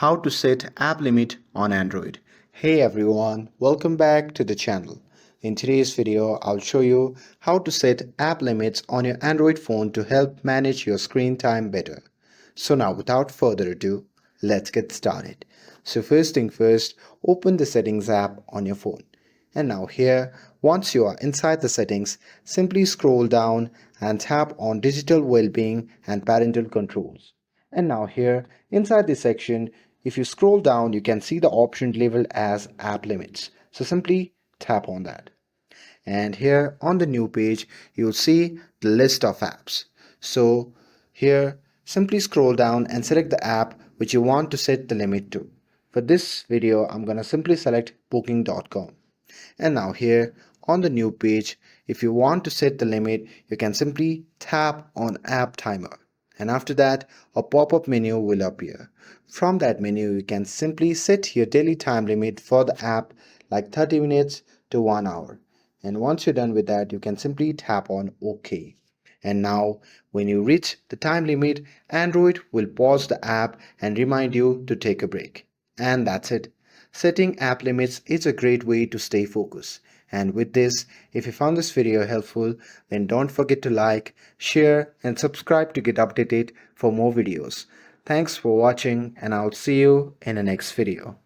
how to set app limit on Android. Hey everyone, welcome back to the channel. In today's video, I'll show you how to set app limits on your Android phone to help manage your screen time better. So now without further ado, let's get started. So first thing first, open the settings app on your phone. And now here, once you are inside the settings, simply scroll down and tap on Digital Wellbeing and Parental Controls. And now here, inside this section, if you scroll down, you can see the option labeled as App Limits. So simply tap on that. And here on the new page, you'll see the list of apps. So here, simply scroll down and select the app which you want to set the limit to. For this video, I'm going to simply select booking.com. And now here on the new page, if you want to set the limit, you can simply tap on app timer. And after that, a pop-up menu will appear. From that menu, you can simply set your daily time limit for the app like 30 minutes to 1 hour. And once you're done with that, you can simply tap on OK. And now, when you reach the time limit, Android will pause the app and remind you to take a break. And that's it. Setting app limits is a great way to stay focused. And with this, if you found this video helpful, then don't forget to like, share, and subscribe to get updated for more videos. Thanks for watching, and I'll see you in the next video.